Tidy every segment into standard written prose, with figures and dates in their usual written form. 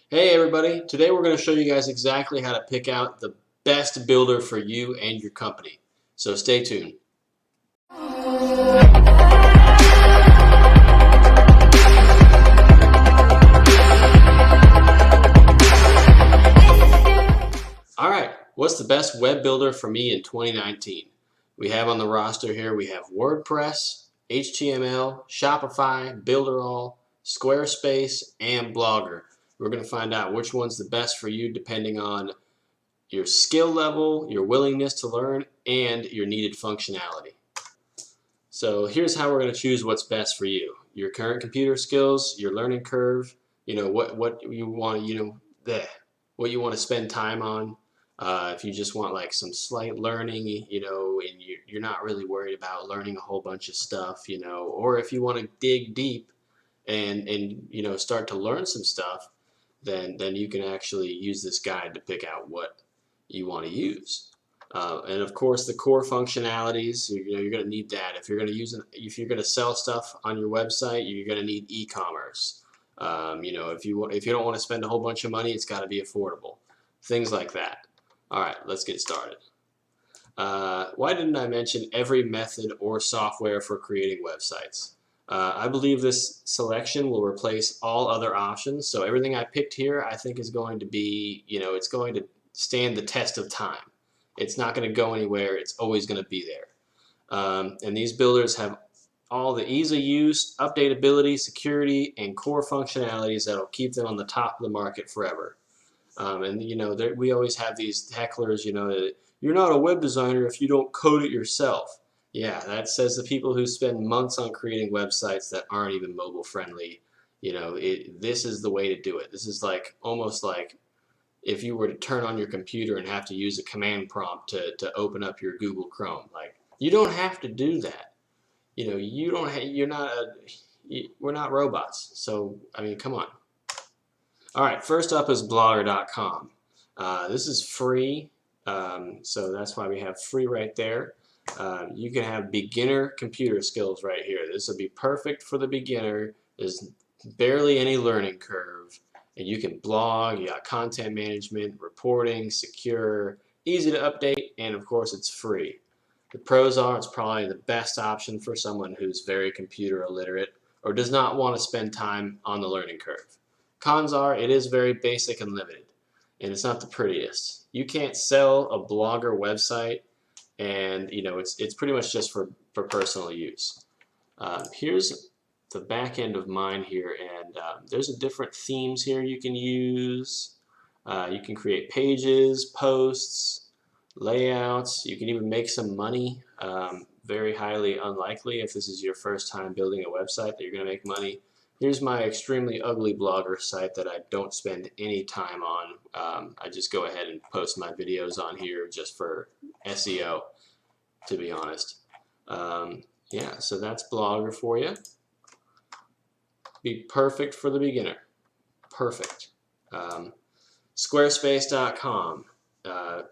Hey everybody, today we're going to show you guys exactly how to pick out the best builder for you and your company. So stay tuned. Alright, what's the best web builder for me in 2019? We have on the roster here, we have WordPress, HTML, Shopify, Builderall, Squarespace, and Blogger. We're going to find out which one's the best for you depending on your skill level, your willingness to learn, and your needed functionality. So here's how we're going to choose what's best for you. Your current computer skills, your learning curve, what you want, what you want to spend time on. If you just want like some slight learning, and you're not really worried about learning a whole bunch of stuff, or if you want to dig deep and start to learn some stuff, then you can actually use this guide to pick out what you want to use. And of course, the core functionalities, you're going to need that. If you're going to sell stuff on your website, you're going to need e-commerce. If you don't want to spend a whole bunch of money, it's got to be affordable. Things like that. All right, let's get started. Why didn't I mention every method or software for creating websites? I believe this selection will replace all other options. So everything I picked here, I think is going to be, it's going to stand the test of time. It's not going to go anywhere. It's always going to be there. And these builders have all the ease of use, updatability, security, and core functionalities that will keep them on the top of the market forever. We always have these hecklers, you're not a web designer if you don't code it yourself. Yeah, that says the people who spend months on creating websites that aren't even mobile friendly. This is the way to do it. This is almost like if you were to turn on your computer and have to use a command prompt to open up your Google Chrome. You don't have to do that. We're not robots. So, I mean, come on. All right, first up is Blogger.com. This is free, so that's why we have free right there. You can have beginner computer skills right here. This will be perfect for the beginner. There's barely any learning curve. And you can blog, you got content management, reporting, secure, easy to update, and of course it's free. The pros are it's probably the best option for someone who's very computer illiterate or does not want to spend time on the learning curve. Cons are it is very basic and limited, and it's not the prettiest. You can't sell a blogger website, and it's pretty much just for personal use. Here's the back end of mine here, and there's different themes here you can use. You can create pages, posts, layouts. You can even make some money. Very highly unlikely if this is your first time building a website that you're going to make money. Here's my extremely ugly Blogger site that I don't spend any time on. I just go ahead and post my videos on here just for SEO, to be honest. Yeah, so that's Blogger for you. Be perfect for the beginner. Perfect. Squarespace.com.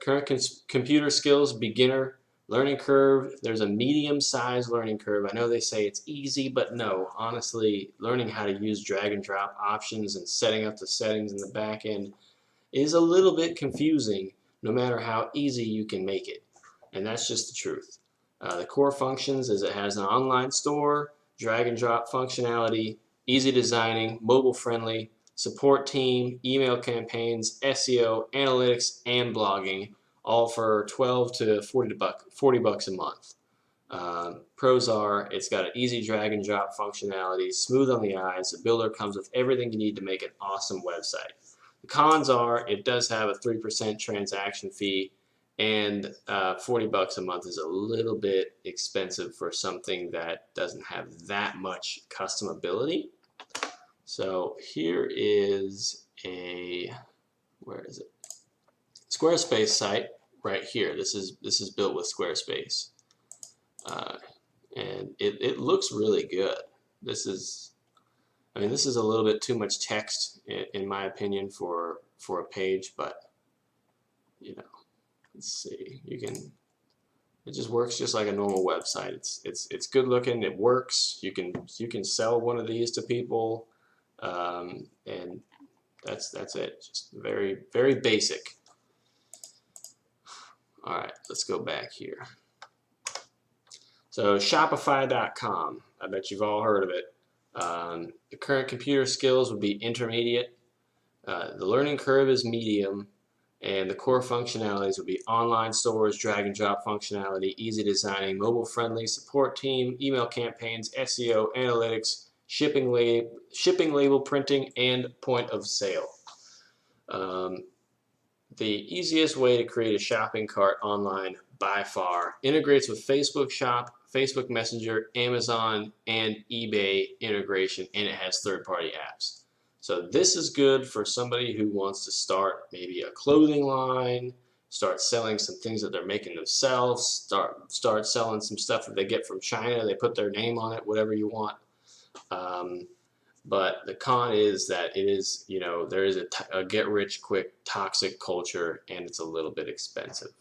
Current computer skills, beginner, learning curve. There's a medium-sized learning curve. I know they say it's easy, but no. Honestly, learning how to use drag and drop options and setting up the settings in the back end is a little bit confusing, no matter how easy you can make it. And that's just the truth. The core functions is it has an online store, drag and drop functionality, easy designing, mobile friendly, support team, email campaigns, SEO, analytics, and blogging, all for $12 to $40 bucks a month. Pros are it's got an easy drag and drop functionality, smooth on the eyes. The builder comes with everything you need to make an awesome website. The cons are it does have a 3% transaction fee, and 40 bucks a month is a little bit expensive for something that doesn't have that much customability. So here is where is it? Squarespace site right here. This is built with Squarespace, and it looks really good. This is a little bit too much text in my opinion for a page, but let's see. It just works just like a normal website. It's good looking. It works. You can sell one of these to people, and That's it. Just very, very basic. All right, let's go back here. So Shopify.com, I bet you've all heard of it. The current computer skills would be intermediate. The learning curve is medium. And the core functionalities would be online stores, drag and drop functionality, easy designing, mobile friendly, support team, email campaigns, SEO, analytics, shipping label printing, and point of sale. The easiest way to create a shopping cart online by far integrates with Facebook Shop, Facebook Messenger, Amazon, and eBay integration, and it has third-party apps. So this is good for somebody who wants to start maybe a clothing line, start selling some things that they're making themselves, start selling some stuff that they get from China. They put their name on it, whatever you want. But the con is that it is, there is a get-rich-quick toxic culture, and it's a little bit expensive.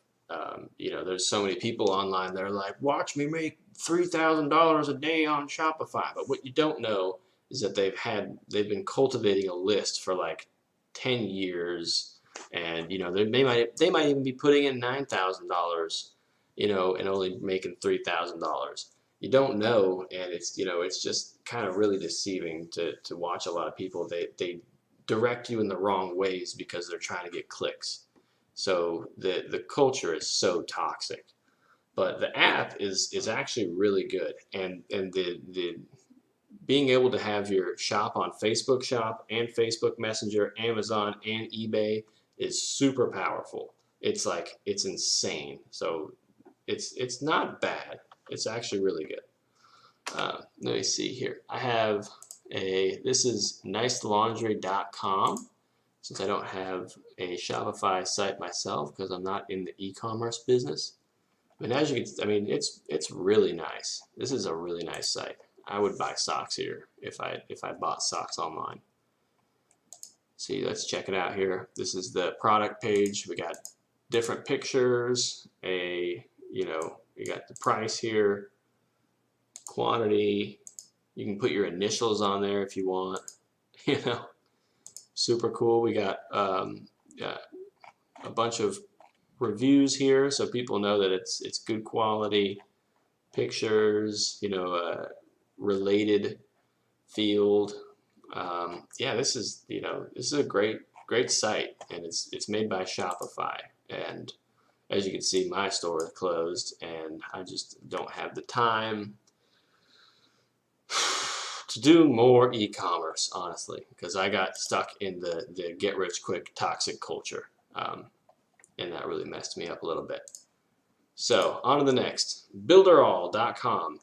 There's so many people online that are like, watch me make $3,000 a day on Shopify. But what you don't know is that they've been cultivating a list for like 10 years, and they might even be putting in $9,000, and only making $3,000. You don't know, and it's just kind of really deceiving to watch a lot of people. They direct you in the wrong ways because they're trying to get clicks. So the culture is so toxic. But the app is actually really good, and the being able to have your shop on Facebook Shop and Facebook Messenger, Amazon, and eBay is super powerful. It's insane. So it's not bad. It's actually really good. Let me see here. I have this is nicelaundry.com, since I don't have a Shopify site myself because I'm not in the e-commerce business. And as you can, it's really nice. This is a really nice site. I would buy socks here if I bought socks online. See, let's check it out here. This is the product page. We got different pictures. You got the price here, quantity. You can put your initials on there if you want. Super cool. We got a bunch of reviews here, so people know that it's good quality. Pictures, related field. This is a great site, and it's made by Shopify. And as you can see, my store is closed, and I just don't have the time to do more e-commerce, honestly, because I got stuck in the get-rich-quick toxic culture, and that really messed me up a little bit. So on to the next, builderall.com.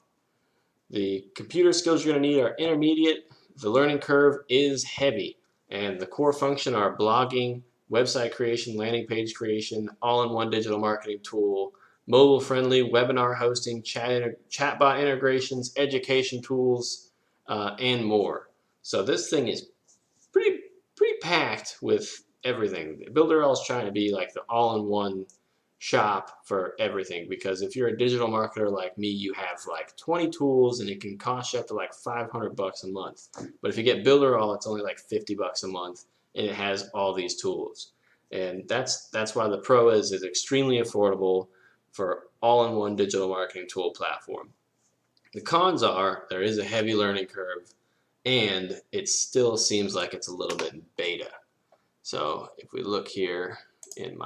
The computer skills you're going to need are intermediate. The learning curve is heavy, and the core function are blogging, website creation, landing page creation, all-in-one digital marketing tool, mobile-friendly webinar hosting, chatbot integrations, education tools, and more. So this thing is pretty packed with everything. Builderall is trying to be like the all-in-one shop for everything, because if you're a digital marketer like me, you have like 20 tools, and it can cost you up to like $500 a month. But if you get Builderall, it's only like $50 a month, and it has all these tools. And that's why the Pro is extremely affordable for all-in-one digital marketing tool platform. The cons are there is a heavy learning curve, and it still seems like it's a little bit in beta. So if we look here in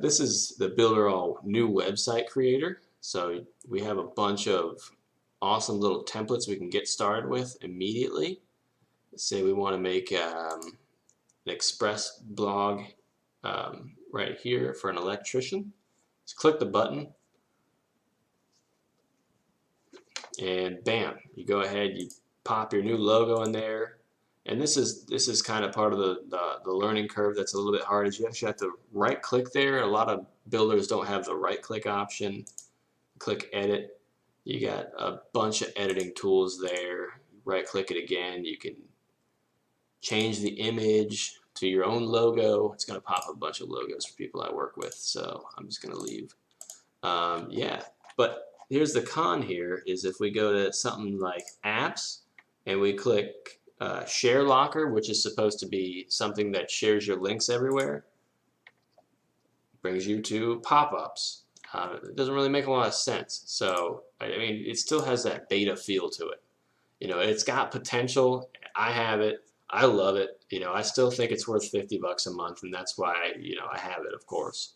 this is the Builderall new website creator. So we have a bunch of awesome little templates we can get started with immediately. Let's say we want to make an express blog right here for an electrician. Just click the button, and bam, you go ahead, you pop your new logo in there. And this is kind of part of the learning curve that's a little bit hard, is you actually have to right click there. A lot of builders don't have the right click option. Click edit. You got a bunch of editing tools there. Right click it again. You can change the image to your own logo. It's going to pop up a bunch of logos for people I work with, so I'm just going to leave. But here's the con here, is if we go to something like apps and we click Share Locker, which is supposed to be something that shares your links everywhere, brings you to pop-ups. It doesn't really make a lot of sense. So, I mean, it still has that beta feel to it. You know, it's got potential. I have it. I love it. You know, I still think it's worth $50 a month, and that's why, you know, I have it, of course.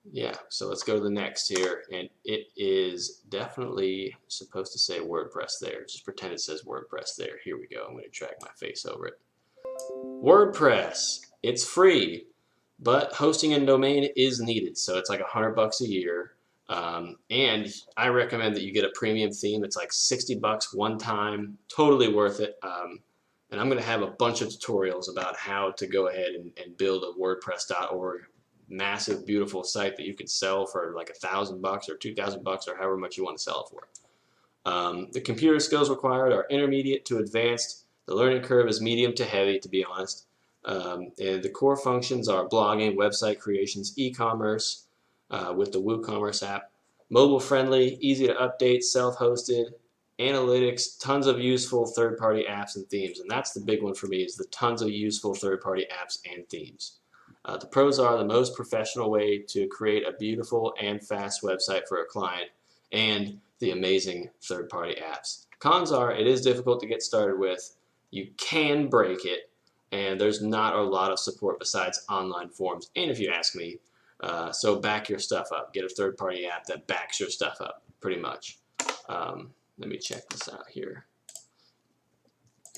Yeah, so let's go to the next here, and it is definitely supposed to say WordPress there. Just pretend it says WordPress there. Here we go. I'm going to drag my face over it. WordPress. It's free, but hosting and domain is needed, so it's like $100 a year. And I recommend that you get a premium theme. It's like $60 one time, totally worth it. And I'm going to have a bunch of tutorials about how to go ahead and build a WordPress.org massive, beautiful site that you could sell for like $1,000 or $2,000 or however much you want to sell it for. The computer skills required are intermediate to advanced. The learning curve is medium to heavy, to be honest. And the core functions are blogging, website creations, e-commerce with the WooCommerce app, mobile friendly, easy to update, self-hosted, analytics, tons of useful third-party apps and themes. And that's the big one for me, is the tons of useful third-party apps and themes. The pros are the most professional way to create a beautiful and fast website for a client, and the amazing third-party apps. Cons are it is difficult to get started with, you can break it, and there's not a lot of support besides online forums, and if you ask me, so back your stuff up. Get a third-party app that backs your stuff up, pretty much. Let me check this out here.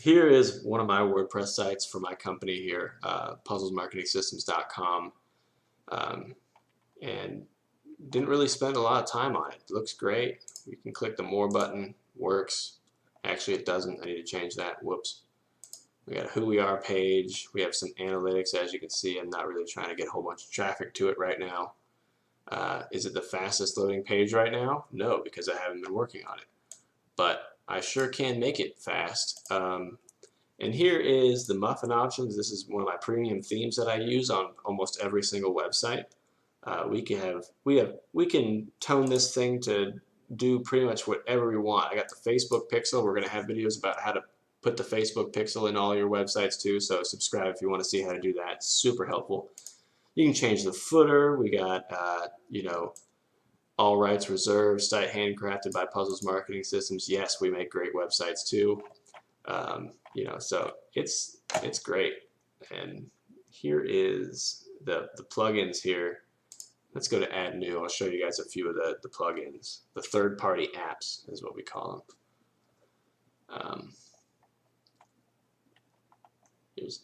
Here is one of my WordPress sites for my company here, puzzlesmarketingsystems.com, and didn't really spend a lot of time on it. It looks great. You can click the More button, works. Actually, it doesn't. I need to change that. Whoops. We got a Who We Are page. We have some analytics, as you can see. I'm not really trying to get a whole bunch of traffic to it right now. Is it the fastest loading page right now? No, because I haven't been working on it. But I sure can make it fast. And here is the muffin options. This is one of my premium themes that I use on almost every single website. We can tone this thing to do pretty much whatever we want. I got the Facebook pixel. We're going to have videos about how to put the Facebook pixel in all your websites too. So subscribe if you want to see how to do that. It's super helpful. You can change the footer. We got you know, all rights reserved, site handcrafted by Puzzles Marketing Systems. Yes, we make great websites too. You know, so it's great. And here is the plugins here. Let's go to Add New. I'll show you guys a few of the plugins. The third-party apps is what we call them. Let's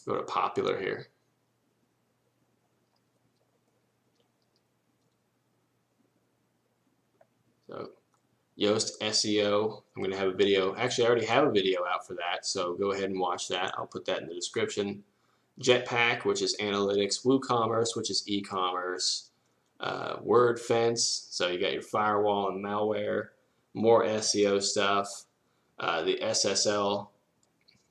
go to Popular here. So Yoast SEO, I'm going to have a video. Actually, I already have a video out for that, so go ahead and watch that. I'll put that in the description. Jetpack, which is analytics. WooCommerce, which is e-commerce. WordFence, so you got your firewall and malware. More SEO stuff. The SSL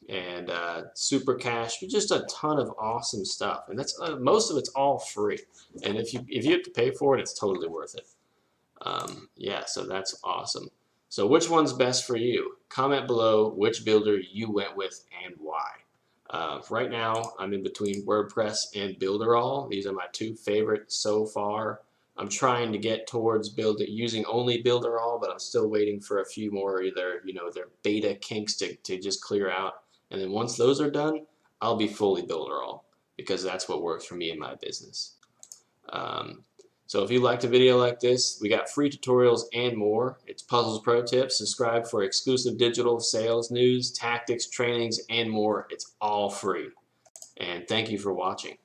and Super Cache. Just a ton of awesome stuff, and that's most of it's all free. And if you have to pay for it, it's totally worth it. Yeah, so that's awesome. So which one's best for you? Comment below which builder you went with and why. Right now, I'm in between WordPress and Builderall. These are my two favorites so far. I'm trying to get towards using only Builderall, but I'm still waiting for a few more either, you know, their beta kinks to just clear out. And then once those are done, I'll be fully Builderall, because that's what works for me in my business. So if you liked a video like this, we got free tutorials and more. It's Puzzles Pro Tips. Subscribe for exclusive digital sales news, tactics, trainings, and more. It's all free. And thank you for watching.